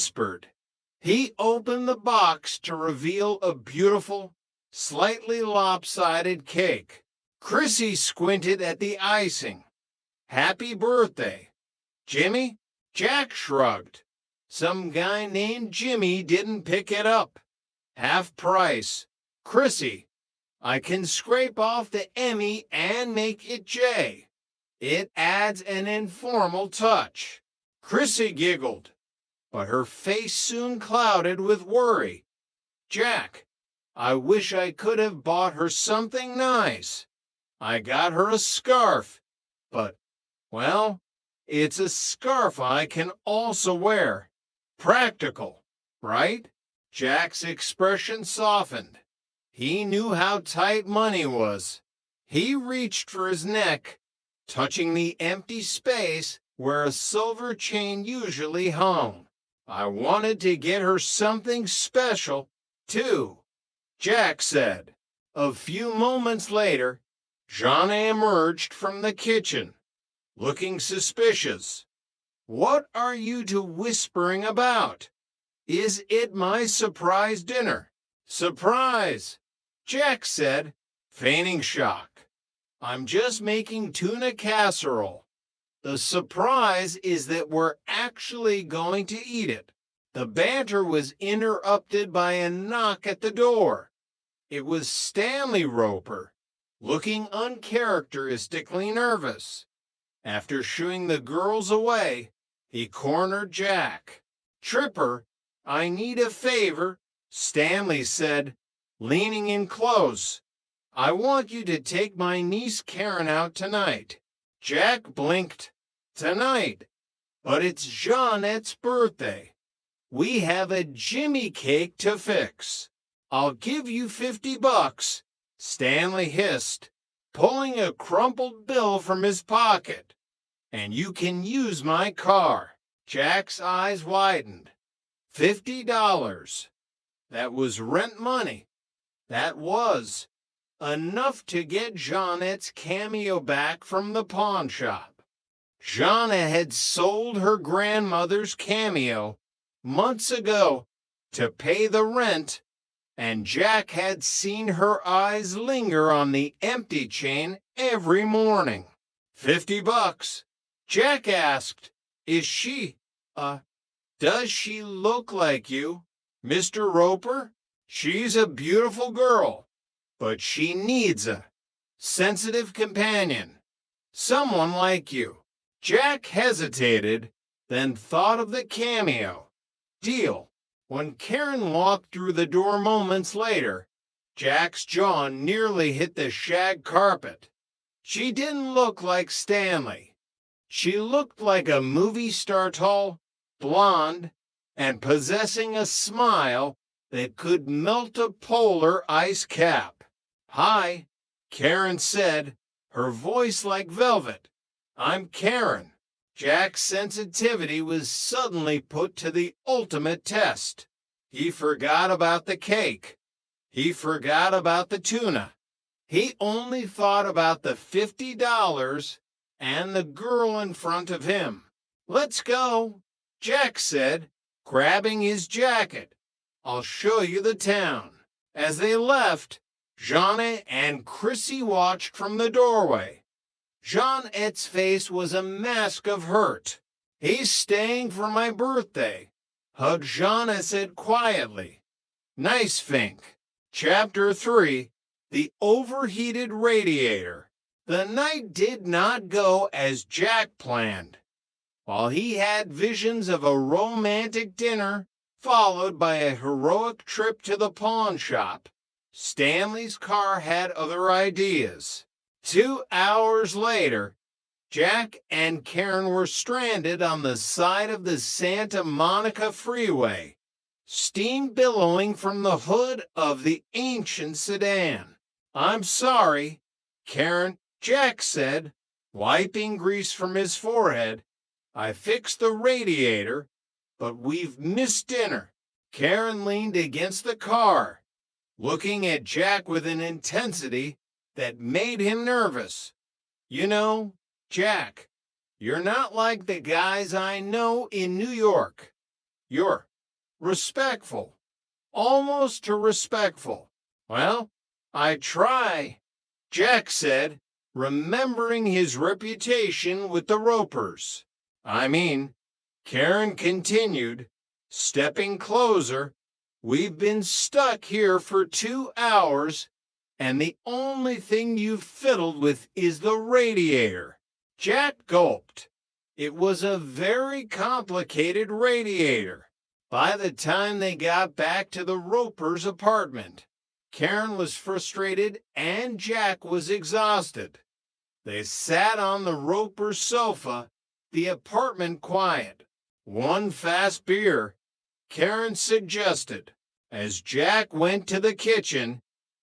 whispered. He opened the box to reveal a beautiful, slightly lopsided cake. Chrissy squinted at the icing. Happy birthday. Jimmy? Jack shrugged. Some guy named Jimmy didn't pick it up. Half price. Chrissy, I can scrape off the Emmy and make it J. It adds an informal touch. Chrissy giggled, but her face soon clouded with worry. Jack, I wish I could have bought her something nice. I got her a scarf, but, well, it's a scarf I can also wear. Practical, right? Jack's expression softened. He knew how tight money was. He reached for his neck, touching the empty space where a silver chain usually hung. I wanted to get her something special, too, Jack said. A few moments later, Johnny emerged from the kitchen, looking suspicious. What are you two whispering about? Is it my surprise dinner? Surprise, Jack said, feigning shock. I'm just making tuna casserole. The surprise is that we're actually going to eat it. The banter was interrupted by a knock at the door. It was Stanley Roper, looking uncharacteristically nervous. After shooing the girls away, he cornered Jack. Tripper, I need a favor, Stanley said, leaning in close. I want you to take my niece Karen out tonight. Jack blinked. Tonight? But it's Jeanette's birthday. We have a Jimmy cake to fix. I'll give you $50, Stanley hissed, pulling a crumpled bill from his pocket. And you can use my car. Jack's eyes widened. $50. That was rent money. That was enough to get Jeanette's cameo back from the pawn shop. Jeanette had sold her grandmother's cameo months ago to pay the rent, and Jack had seen her eyes linger on the empty chain every morning. $50. Jack asked, Is she, does she look like you, Mr. Roper? She's a beautiful girl, but she needs a sensitive companion, someone like you. Jack hesitated, then thought of the cameo. Deal. When Karen walked through the door moments later, Jack's jaw nearly hit the shag carpet. She didn't look like Stanley. She looked like a movie star, tall, blonde, and possessing a smile that could melt a polar ice cap. Hi, Karen said, her voice like velvet. I'm Karen. Jack's sensitivity was suddenly put to the ultimate test. He forgot about the cake. He forgot about the tuna. He only thought about the $50 and the girl in front of him. Let's go, Jack said, grabbing his jacket. I'll show you the town. As they left, Jeanne and Chrissy watched from the doorway. Jeanette's face was a mask of hurt. He's staying for my birthday, Hug Jeanne said quietly. Nice, Fink. Chapter 3, The Overheated Radiator. The night did not go as Jack planned. While he had visions of a romantic dinner, followed by a heroic trip to the pawn shop, Stanley's car had other ideas. 2 hours later, Jack and Karen were stranded on the side of the Santa Monica Freeway, steam billowing from the hood of the ancient sedan. I'm sorry, Karen, Jack said, wiping grease from his forehead. I fixed the radiator, but we've missed dinner. Karen leaned against the car, looking at Jack with an intensity that made him nervous. You know, Jack, you're not like the guys I know in New York. You're respectful, almost to respectful. Well, I try, Jack said, remembering his reputation with the Ropers. I mean, Karen continued, stepping closer. We've been stuck here for 2 hours, and the only thing you've fiddled with is the radiator. Jack gulped. It was a very complicated radiator. By the time they got back to the Ropers' apartment, Karen was frustrated and Jack was exhausted. They sat on the Roper sofa, the apartment quiet. One fast beer, Karen suggested. As Jack went to the kitchen,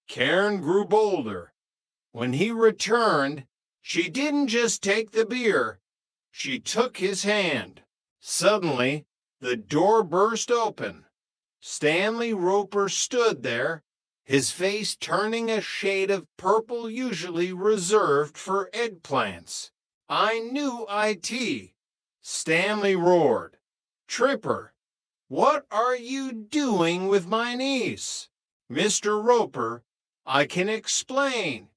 Karen grew bolder. When he returned, she didn't just take the beer, she took his hand. Suddenly, the door burst open. Stanley Roper stood there, his face turning a shade of purple usually reserved for eggplants. I knew IT. Stanley roared. Tripper, what are you doing with my niece? Mr. Roper, I can explain,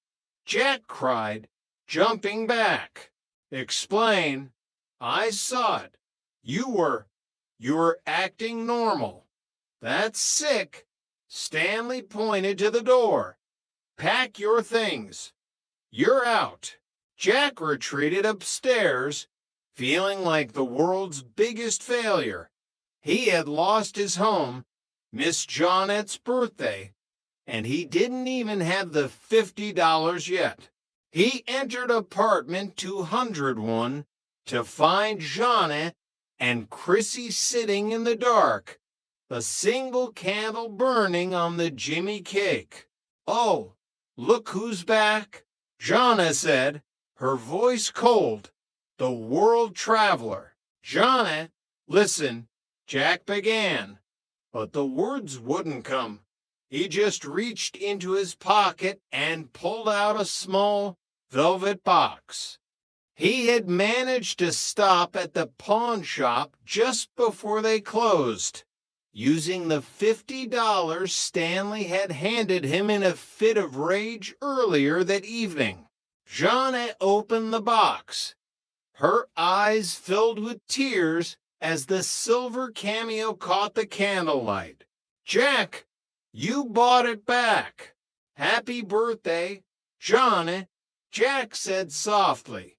Jack cried, jumping back. Explain? I saw it. You were acting normal. That's sick. Stanley pointed to the door. Pack your things. You're out. Jack retreated upstairs, feeling like the world's biggest failure. He had lost his home, Miss Johnette's birthday, and he didn't even have the $50 yet. He entered apartment 201 to find Jeanette and Chrissy sitting in the dark, the single candle burning on the Jimmy cake. Oh, look who's back, Jeanette said, her voice cold. The world traveler. Jeanette, listen, Jack began, but the words wouldn't come. He just reached into his pocket and pulled out a small velvet box. He had managed to stop at the pawn shop just before they closed, using the $50 Stanley had handed him in a fit of rage earlier that evening. Jeanette opened the box. Her eyes filled with tears as the silver cameo caught the candlelight. Jack, you bought it back. Happy birthday, Jeanette, Jack said softly.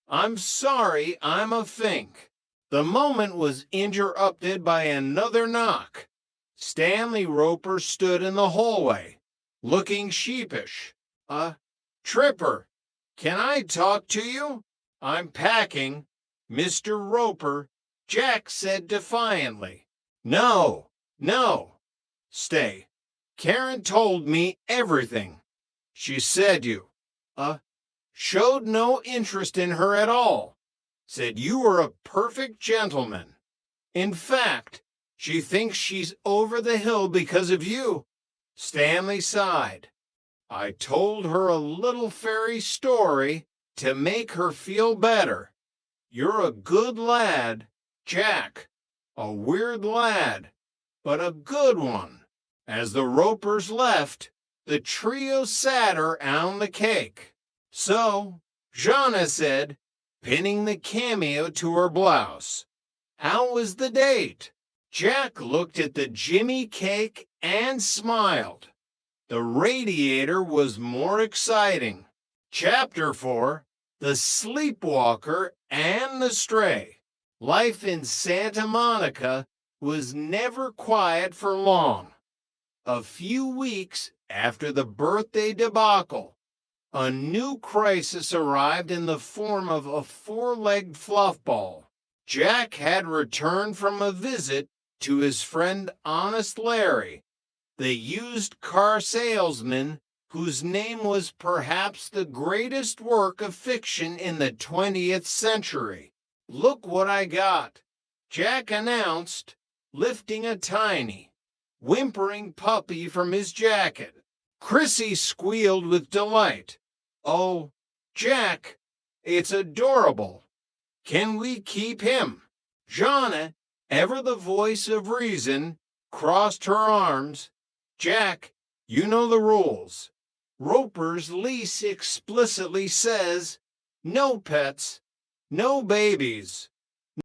I'm sorry I'm a fink. The moment was interrupted by another knock. Stanley Roper stood in the hallway, looking sheepish. Tripper, can I talk to you? I'm packing, Mr. Roper, Jack said defiantly. No. Stay. Karen told me everything. She said you, showed no interest in her at all. Said you were a perfect gentleman. In fact, she thinks she's over the hill because of you. Stanley sighed. I told her a little fairy story to make her feel better. You're a good lad, Jack. A weird lad, but a good one. As the Ropers left, the trio sat around the cake. So, Jeanette said, pinning the cameo to her blouse. How was the date? Jack looked at the Jimmy cake and smiled. The radiator was more exciting. Chapter 4, The Sleepwalker and the Stray. Life in Santa Monica was never quiet for long. A few weeks after the birthday debacle, a new crisis arrived in the form of a four-legged fluffball. Jack had returned from a visit to his friend Honest Larry, the used car salesman whose name was perhaps the greatest work of fiction in the 20th century. Look what I got, Jack announced, lifting a tiny, whimpering puppy from his jacket. Chrissy squealed with delight. Oh, Jack, it's adorable. Can we keep him? Jeanette, ever the voice of reason, crossed her arms. Jack, you know the rules. Roper's lease explicitly says, no pets, no babies.